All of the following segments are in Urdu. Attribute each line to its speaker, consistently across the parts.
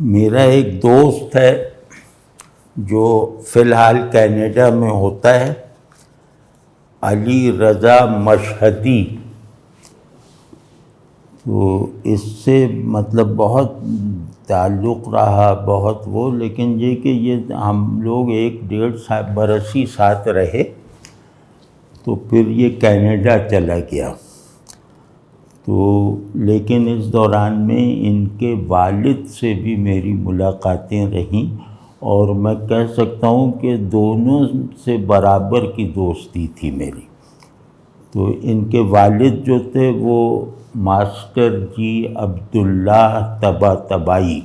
Speaker 1: میرا ایک دوست ہے جو فی الحال کینیڈا میں ہوتا ہے، علی رضا مشہدی. تو اس سے مطلب بہت تعلق رہا، بہت وہ، لیکن یہ کہ یہ ہم لوگ 1.5 برس ہی ساتھ رہے تو پھر یہ کینیڈا چلا گیا. تو لیکن اس دوران میں ان کے والد سے بھی میری ملاقاتیں رہیں، اور میں کہہ سکتا ہوں کہ دونوں سے برابر کی دوستی تھی میری. تو ان کے والد جو تھے وہ ماسٹر جی عبداللہ طباطبائی.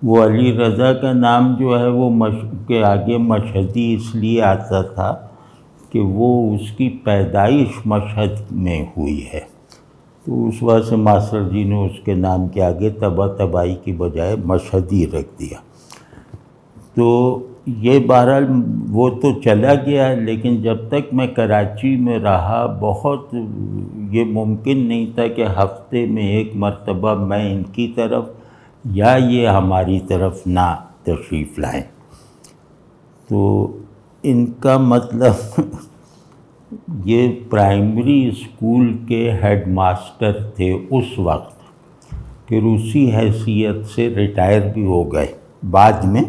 Speaker 1: وہ علی رضا کا نام جو ہے وہ کے آگے مشہدی اس لیے آتا تھا کہ وہ اس کی پیدائش مشہد میں ہوئی ہے، تو اس وجہ سے ماسٹر جی نے اس کے نام کے آگے طباطبائی کی بجائے مشہدی رکھ دیا. تو یہ بہرحال وہ تو چلا گیا، لیکن جب تک میں کراچی میں رہا بہت یہ ممکن نہیں تھا کہ ہفتے میں 1 مرتبہ میں ان کی طرف یا یہ ہماری طرف نہ تشریف لائیں. تو ان کا مطلب یہ پرائمری اسکول کے ہیڈ ماسٹر تھے اس وقت، پھر اسی حیثیت سے ریٹائر بھی ہو گئے بعد میں.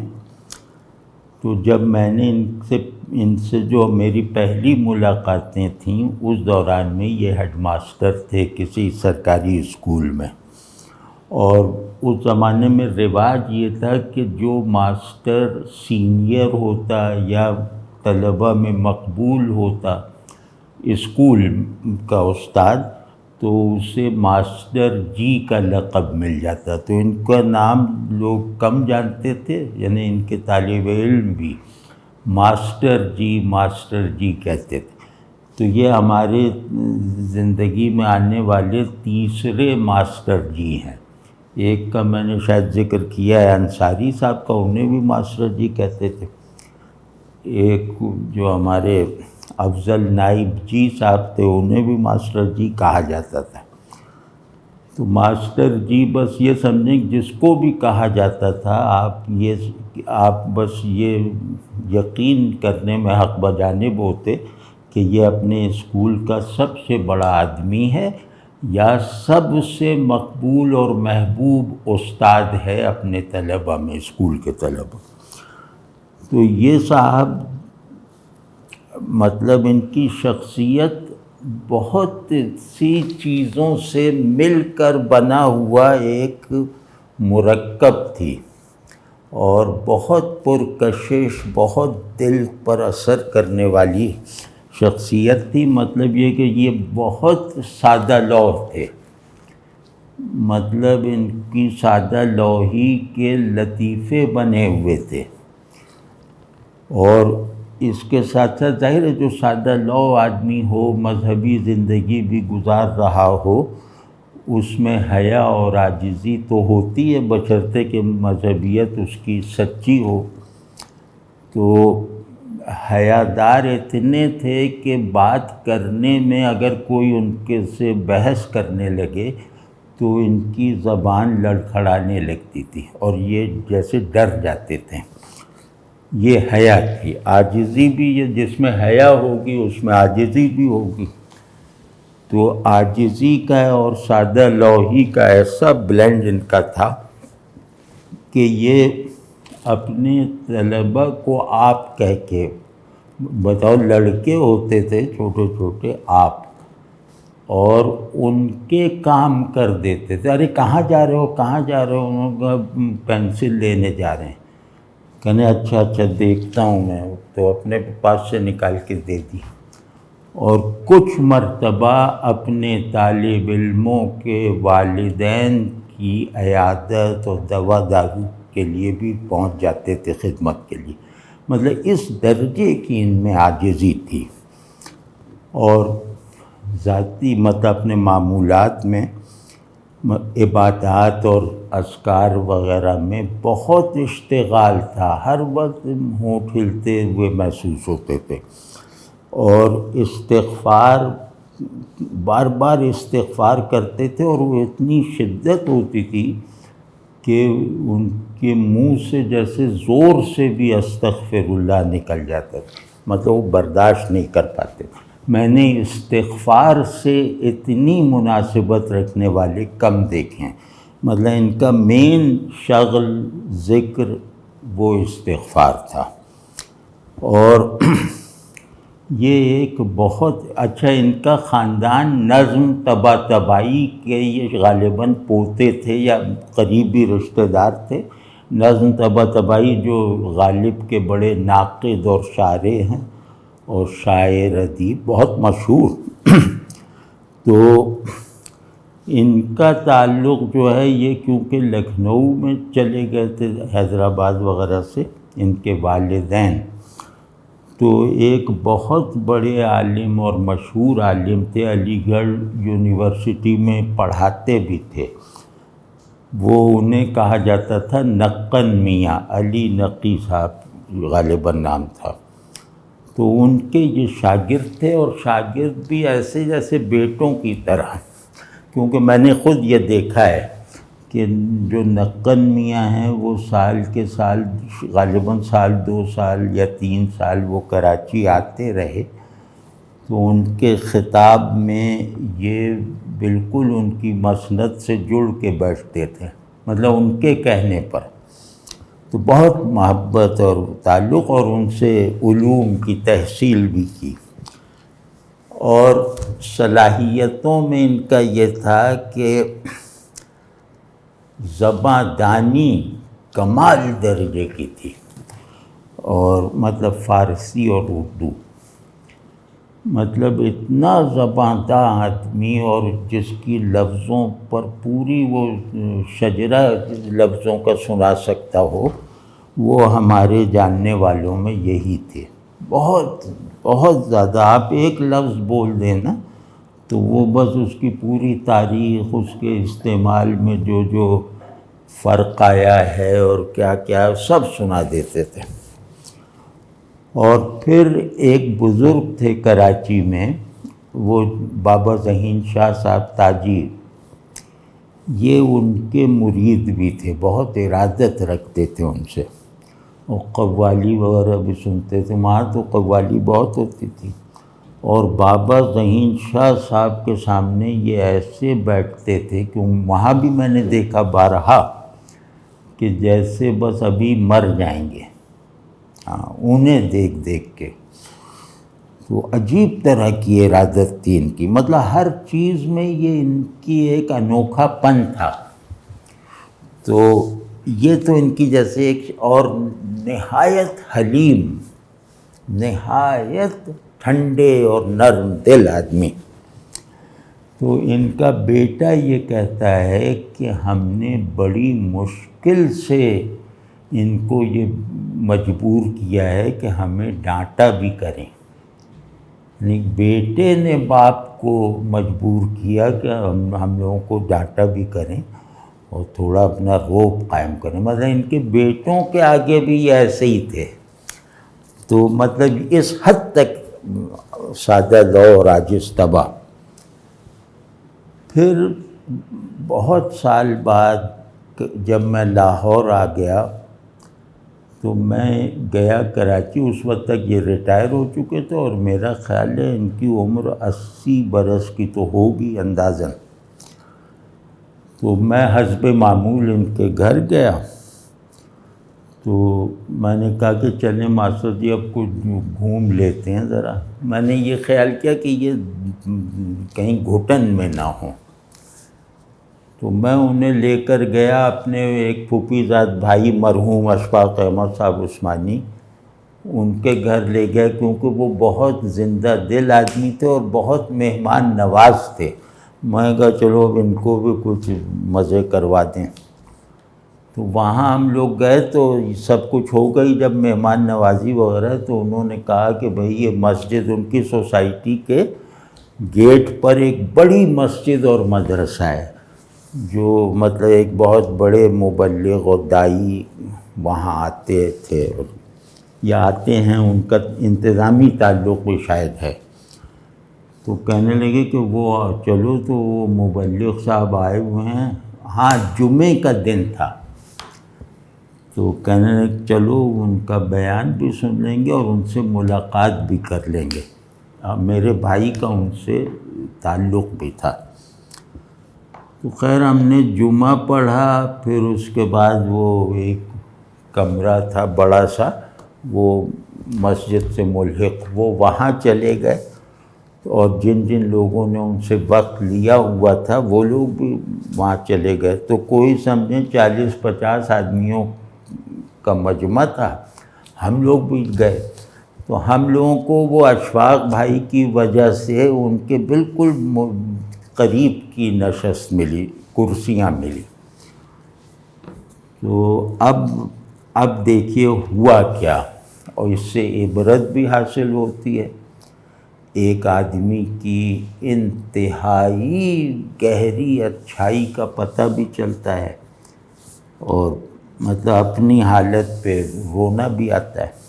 Speaker 1: تو جب میں نے ان سے جو میری پہلی ملاقاتیں تھیں اس دوران میں یہ ہیڈ ماسٹر تھے کسی سرکاری اسکول میں، اور اس زمانے میں رواج یہ تھا کہ جو ماسٹر سینئر ہوتا یا طلبہ میں مقبول ہوتا اسکول کا استاد، تو اسے ماسٹر جی کا لقب مل جاتا. تو ان کا نام لوگ کم جانتے تھے، یعنی ان کے طالب علم بھی ماسٹر جی کہتے تھے. تو یہ ہمارے زندگی میں آنے والے تیسرے ماسٹر جی ہیں. ایک کا میں نے شاید ذکر کیا ہے، انصاری صاحب کا، انہیں بھی ماسٹر جی کہتے تھے. ایک جو ہمارے افضل نائب جی صاحب تھے انہیں بھی ماسٹر جی کہا جاتا تھا. تو ماسٹر جی بس یہ سمجھیں جس کو بھی کہا جاتا تھا آپ بس یہ یقین کرنے میں حق بجانب ہوتے کہ یہ اپنے اسکول کا سب سے بڑا آدمی ہے یا سب سے مقبول اور محبوب استاد ہے اپنے طلبہ میں، اسکول کے طلبہ. تو یہ صاحب مطلب ان کی شخصیت بہت سی چیزوں سے مل کر بنا ہوا ایک مرکب تھی، اور بہت پرکشش، بہت دل پر اثر کرنے والی شخصیت تھی. مطلب یہ کہ یہ بہت سادہ لوح تھے، مطلب ان کی سادہ لوحی کے لطیفے بنے ہوئے تھے. اور اس کے ساتھ ساتھ ظاہر ہے جو سادہ لوح آدمی ہو، مذہبی زندگی بھی گزار رہا ہو، اس میں حیا اور عاجزی تو ہوتی ہے بشرطے کہ مذہبیت اس کی سچی ہو. تو حیادار اتنے تھے کہ بات کرنے میں اگر کوئی ان کے سے بحث کرنے لگے تو ان کی زبان لڑکھڑانے لگتی تھی اور یہ جیسے ڈر جاتے تھے. یہ حیا تھی. عاجزی بھی، یہ جس میں حیا ہوگی اس میں عاجزی بھی ہوگی. تو عاجزی کا اور سادہ لوحی کا ایسا بلینڈ ان کا تھا کہ یہ اپنے طلبہ کو آپ کہہ کے، بتاؤ لڑکے ہوتے تھے چھوٹے چھوٹے، آپ، اور ان کے کام کر دیتے تھے. ارے کہاں جا رہے ہو؟ انہوں نے پینسل لینے جا رہے ہیں. کہنے اچھا دیکھتا ہوں میں، تو اپنے پاس سے نکال کے دے دی. اور کچھ مرتبہ اپنے طالب علموں کے والدین کی عیادت اور دوا دارو کے لیے بھی پہنچ جاتے تھے خدمت کے لیے. مطلب اس درجے کی ان میں عاجزی تھی. اور ذاتی مطلب اپنے معمولات میں، عبادات اور اذکار وغیرہ میں بہت اشتغال تھا، ہر وقت ہونٹ ہلتے ہوئے محسوس ہوتے تھے. اور استغفار، بار بار استغفار کرتے تھے، اور وہ اتنی شدت ہوتی تھی کہ ان کے منہ سے جیسے زور سے بھی استغفر اللہ نکل جاتا تھا، مطلب وہ برداشت نہیں کر پاتے۔ میں نے استغفار سے اتنی مناسبت رکھنے والے کم دیکھے ہیں، مطلب ان کا مین شغل ذکر وہ استغفار تھا۔ اور یہ ایک بہت اچھا، ان کا خاندان نظم طباطبائی کے یہ غالباً پوتے تھے یا قریبی رشتہ دار تھے۔ نظم طباطبائی جو غالب کے بڑے ناقد اور شارح ہیں اور شاعر ادیب بہت مشہور، تو ان کا تعلق جو ہے یہ کیونکہ لکھنؤ میں چلے گئے تھے حیدرآباد وغیرہ سے ان کے والدین، تو ایک بہت بڑے عالم اور مشہور عالم تھے، علی گڑھ یونیورسٹی میں پڑھاتے بھی تھے، وہ انہیں کہا جاتا تھا نقن میاں، علی نقی صاحب غالباً نام تھا۔ تو ان کے یہ شاگرد تھے، اور شاگرد بھی ایسے جیسے بیٹوں کی طرح، کیونکہ میں نے خود یہ دیکھا ہے کہ جو نقن میاں ہیں وہ سال کے سال غالباً سال 2 سال یا 3 سال وہ کراچی آتے رہے، تو ان کے خطاب میں یہ بالکل ان کی مسند سے جڑ کے بیٹھتے تھے، مطلب ان کے کہنے پر، تو بہت محبت اور تعلق، اور ان سے علوم کی تحصیل بھی کی۔ اور صلاحیتوں میں ان کا یہ تھا کہ زباں دانی کمال درجے کی تھی، اور مطلب فارسی اور اردو، مطلب اتنا زباں داں آدمی، اور جس کی لفظوں پر پوری وہ شجرہ لفظوں کا سنا سکتا ہو، وہ ہمارے جاننے والوں میں یہی تھے، بہت بہت زیادہ۔ آپ ایک لفظ بول دیں نا تو وہ بس اس کی پوری تاریخ، اس کے استعمال میں جو جو فرق آیا ہے اور کیا کیا سب سنا دیتے تھے۔ اور پھر ایک بزرگ تھے کراچی میں، وہ بابا ذہین شاہ صاحب تاجی، یہ ان کے مرید بھی تھے، بہت ارادت رکھتے تھے ان سے، اور قوالی وغیرہ بھی سنتے تھے، وہاں تو قوالی بہت ہوتی تھی۔ اور بابا ذہین شاہ صاحب کے سامنے یہ ایسے بیٹھتے تھے کہ وہاں بھی میں نے دیکھا بارہا کہ جیسے بس ابھی مر جائیں گے، انہیں دیکھ دیکھ کے۔ تو عجیب طرح کی ارادت تھی ان کی، مطلب ہر چیز میں یہ ان کی ایک انوکھا پن تھا۔ تو یہ تو ان کی جیسے ایک، اور نہایت حلیم، نہایت ٹھنڈے اور نرم دل آدمی۔ تو ان کا بیٹا یہ کہتا ہے کہ ہم نے بڑی مشکل سے ان کو یہ مجبور کیا ہے کہ ہمیں ڈانٹا بھی کریں، یعنی بیٹے نے باپ کو مجبور کیا کہ ہم لوگوں کو ڈانٹا بھی کریں اور تھوڑا اپنا روب قائم کریں، مطلب ان کے بیٹوں کے آگے بھی یہ ایسے ہی تھے۔ تو مطلب اس حد تک سادہ لو اور عاجز طبع۔ پھر بہت سال بعد جب میں لاہور آ گیا تو میں گیا کراچی، اس وقت تک یہ ریٹائر ہو چکے تھے، اور میرا خیال ہے ان کی عمر 80 برس کی تو ہوگی اندازاً۔ تو میں حسب معمول ان کے گھر گیا، تو میں نے کہا کہ چلیں ماسٹر جی اب کچھ گھوم لیتے ہیں ذرا۔ میں نے یہ خیال کیا کہ یہ کہیں گھٹن میں نہ ہوں، تو میں انہیں لے کر گیا اپنے ایک پھوپھی زاد بھائی مرحوم اشفاق احمد صاحب عثمانی، ان کے گھر لے گیا، کیونکہ وہ بہت زندہ دل آدمی تھے اور بہت مہمان نواز تھے۔ میں کہا چلو اب ان کو بھی کچھ مزے کروا دیں۔ تو وہاں ہم لوگ گئے تو سب کچھ ہو گئی، جب مہمان نوازی وغیرہ، تو انہوں نے کہا کہ بھئی یہ مسجد، ان کی سوسائٹی کے گیٹ پر ایک بڑی مسجد اور مدرسہ ہے، جو مطلب ایک بہت بڑے مبلغ اور داعی وہاں آتے تھے یا آتے ہیں، ان کا انتظامی تعلق بھی شاید ہے۔ تو کہنے لگے کہ وہ چلو، تو وہ مبلغ صاحب آئے ہوئے ہیں، ہاں جمعے کا دن تھا، تو کہنے لگے چلو ان کا بیان بھی سن لیں گے اور ان سے ملاقات بھی کر لیں گے. میرے بھائی کا ان سے تعلق بھی تھا. تو خیر ہم نے جمعہ پڑھا، پھر اس کے بعد وہ ایک کمرہ تھا بڑا سا، وہ مسجد سے ملحق، وہ وہاں چلے گئے، اور جن جن لوگوں نے ان سے وقت لیا ہوا تھا وہ لوگ بھی وہاں چلے گئے. تو کوئی سمجھیں 40-50 آدمیوں کا مجمع تھا. ہم لوگ بھی گئے. تو ہم لوگوں کو وہ اشفاق بھائی کی وجہ سے ان کے بالکل قریب کی نشست ملی، کرسیاں ملی. تو اب دیکھیے ہوا کیا، اور اس سے عبرت بھی حاصل ہوتی ہے. ایک آدمی کی انتہائی گہری اچھائی کا پتہ بھی چلتا ہے، اور مطلب اپنی حالت پہ رونا بھی آتا ہے.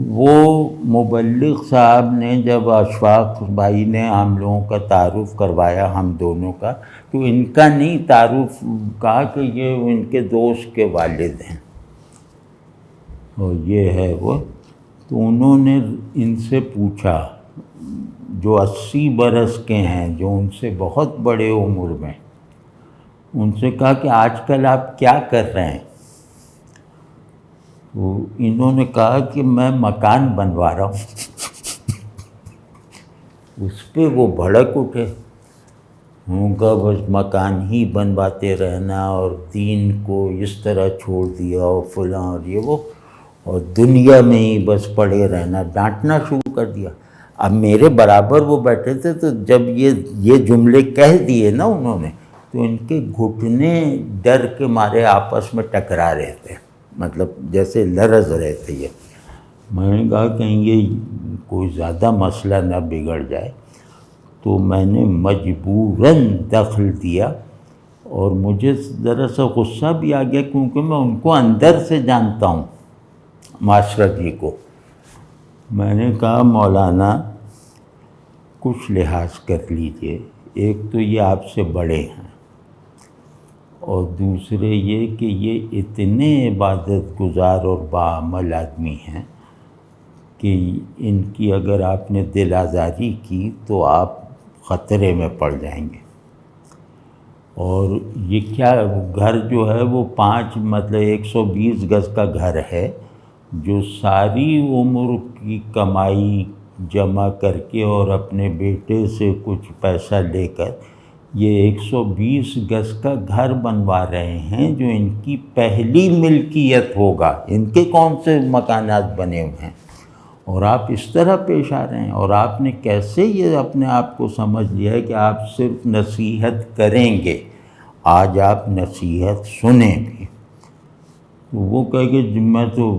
Speaker 1: وہ مبلغ صاحب نے جب اشفاق بھائی نے ہم لوگوں کا تعارف کروایا، ہم دونوں کا، تو ان کا نہیں تعارف کہا کہ یہ ان کے دوست کے والد ہیں اور یہ ہے وہ. تو انہوں نے ان سے پوچھا جو 80 برس کے ہیں، جو ان سے بہت بڑے عمر میں، ان سے کہا کہ آج کل آپ کیا کر رہے ہیں؟ تو انہوں نے کہا کہ میں مکان بنوا رہا ہوں. اس پہ وہ بھڑک اٹھے. ان کا بس مکان ہی بنواتے رہنا اور دین کو اس طرح چھوڑ دیا اور فلاں اور یہ وہ، اور دنیا میں ہی بس پڑے رہنا، ڈانٹنا شروع کر دیا. اب میرے برابر وہ بیٹھے تھے، تو جب یہ جملے کہہ دیے نا انہوں نے، تو ان کے گھٹنے ڈر کے مارے آپس میں ٹکرا رہے تھے، مطلب جیسے لرز رہے تھے. یہ میں نے کہا کہیں یہ کوئی زیادہ مسئلہ نہ بگڑ جائے. تو میں نے مجبوراً دخل دیا، اور مجھے ذرا سا غصہ بھی آ گیا، کیونکہ میں ان کو اندر سے جانتا ہوں، معاشرت جی کو. میں نے کہا مولانا کچھ لحاظ کر لیجئے، ایک تو یہ آپ سے بڑے ہیں، اور دوسرے یہ کہ یہ اتنے عبادت گزار اور باعمل آدمی ہیں کہ ان کی اگر آپ نے دل آزاری کی تو آپ خطرے میں پڑ جائیں گے. اور یہ کیا گھر جو ہے وہ 120 گز کا گھر ہے، جو ساری عمر کی کمائی جمع کر کے اور اپنے بیٹے سے کچھ پیسہ لے کر یہ 120 گز کا گھر بنوا رہے ہیں، جو ان کی پہلی ملکیت ہوگا. ان کے کون سے مکانات بنے ہوئے ہیں، اور آپ اس طرح پیش آ رہے ہیں. اور آپ نے کیسے یہ اپنے آپ کو سمجھ لیا ہے کہ آپ صرف نصیحت کریں گے؟ آج آپ نصیحت سنیں بھی. تو وہ کہہ کہ میں تو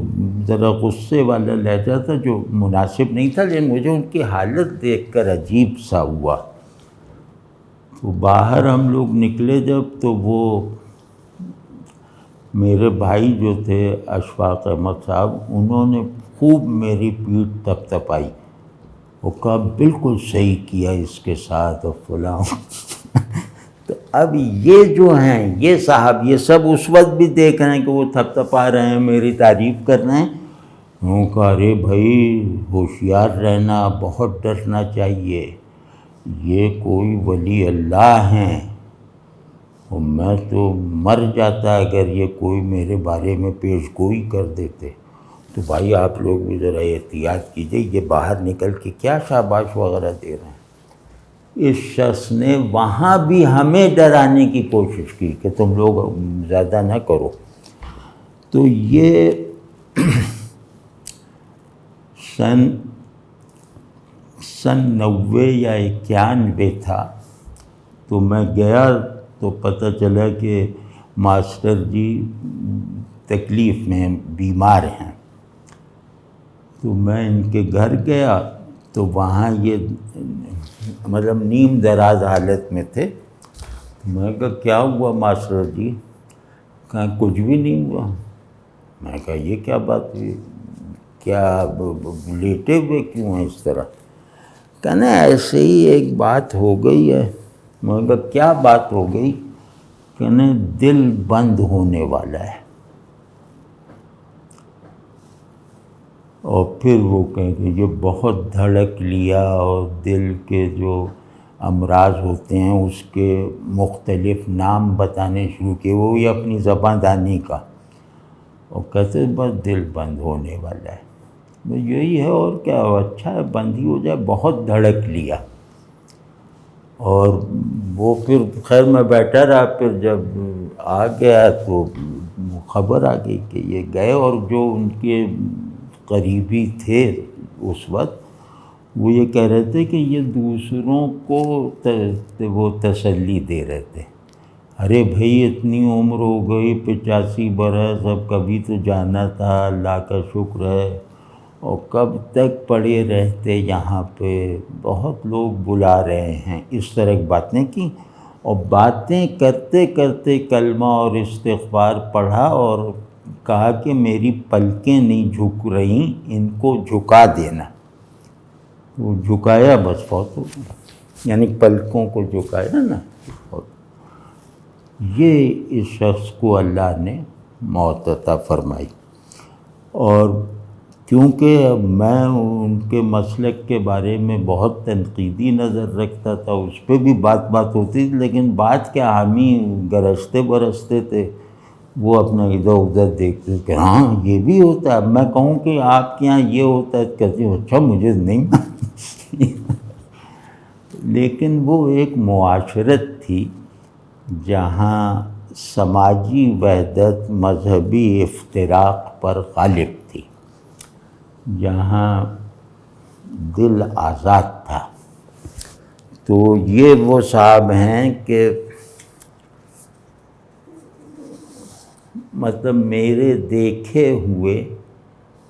Speaker 1: ذرا غصے والا لہجہ تھا جو مناسب نہیں تھا، لیکن مجھے ان کی حالت دیکھ کر عجیب سا ہوا. تو باہر ہم لوگ نکلے جب، تو وہ میرے بھائی جو تھے اشفاق احمد صاحب، انہوں نے خوب میری پیٹھ تپتپائی. وہ کہا بالکل صحیح کیا اس کے ساتھ اور فلاں. تو اب یہ جو ہیں یہ صاحب، یہ سب اس وقت بھی دیکھ رہے ہیں کہ وہ تھپتپا رہے ہیں، میری تعریف کر رہے ہیں. انہوں نے کہا ارے بھائی ہوشیار رہنا، بہت ڈرنا چاہیے، یہ کوئی ولی اللہ ہیں، اور میں تو مر جاتا اگر یہ کوئی میرے بارے میں پیش گوئی کر دیتے. تو بھائی آپ لوگ بھی ذرا احتیاط کیجئے، یہ باہر نکل کے کیا شاباش وغیرہ دے رہے ہیں. اس شخص نے وہاں بھی ہمیں ڈرانے کی کوشش کی کہ تم لوگ زیادہ نہ کرو. تو یہ سن 90 یا 91 تھا. تو میں گیا تو پتہ چلا کہ ماسٹر جی تکلیف میں بیمار ہیں. تو میں ان کے گھر گیا، تو وہاں یہ مطلب نیم دراز حالت میں تھے. میں کہا کیا ہوا ماسٹر جی؟ کہا کچھ بھی نہیں ہوا. میں کہا یہ کیا بات ہوئی، کیا لیٹے ہوئے کیوں ہیں اس طرح؟ کہنا ایسے ہی ایک بات ہو گئی ہے. میں کہا کیا بات ہو گئی؟ کہنا دل بند ہونے والا ہے. اور پھر وہ کہیں کہ یہ بہت دھڑک لیا، اور دل کے جو امراض ہوتے ہیں اس کے مختلف نام بتانے شروع کیے، وہ بھی اپنی زبان دانی کا، اور کہتے بس دل بند ہونے والا ہے، بس یہی ہے اور کیا، اچھا ہے بند ہی ہو جائے، بہت دھڑک لیا۔ اور وہ پھر خیر میں بیٹھا رہا، پھر جب آ گیا تو خبر آ گئی کہ یہ گئے، اور جو ان کے قریبی تھے اس وقت وہ یہ کہہ رہے تھے کہ یہ دوسروں کو وہ تسلی دے رہے تھے، ارے بھائی اتنی عمر ہو گئی، 85 برس، اب کبھی تو جانا تھا، اللہ کا شکر ہے، اور کب تک پڑے رہتے یہاں پہ، بہت لوگ بلا رہے ہیں، اس طرح کی باتیں کی، اور باتیں کرتے کرتے کلمہ اور استغفار پڑھا، اور کہا کہ میری پلکیں نہیں جھک رہیں، ان کو جھکا دینا۔ وہ جھکایا، بس فوت ہو گیا، یعنی پلکوں کو جھکایا نا۔ یہ اس شخص کو اللہ نے موت عطا فرمائی، اور کیونکہ میں ان کے مسلک کے بارے میں بہت تنقیدی نظر رکھتا تھا، اس پہ بھی بات ہوتی تھی، لیکن بات کیا، ہم ہی گرجتے برستے تھے، وہ اپنا ادھر ادھر دیکھتے کہ ہاں یہ بھی ہوتا ہے۔ اب میں کہوں کہ آپ کے یہاں یہ ہوتا ہے، کہتے ہیں اچھا مجھے نہیں لیکن وہ ایک معاشرت تھی جہاں سماجی وحدت مذہبی افتراق پر غالب تھی، جہاں دل آزاد تھا۔ تو یہ وہ صاحب ہیں کہ مطلب میرے دیکھے ہوئے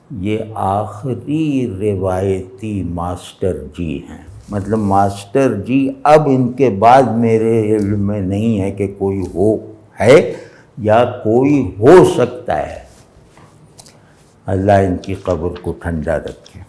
Speaker 1: یہ آخری روایتی ماسٹر جی ہیں، مطلب ماسٹر جی اب ان کے بعد میرے علم میں نہیں ہے کہ کوئی ہے یا کوئی ہو سکتا ہے۔ اللہ ان کی قبر کو ٹھنڈا رکھے۔